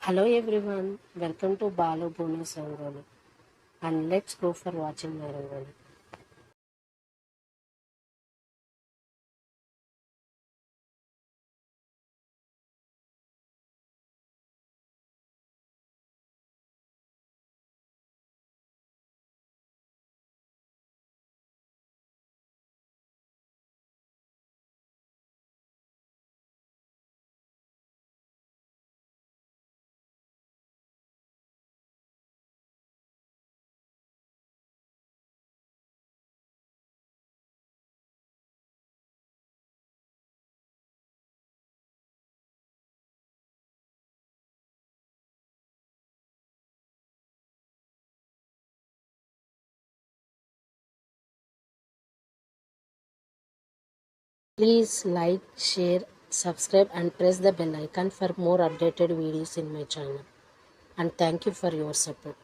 Hello everyone, welcome to Balu Bhumi's Rangoli and let's go for watching my Rangoli. Please like, share, subscribe and press the bell icon for more updated videos in my channel. And thank you for your support.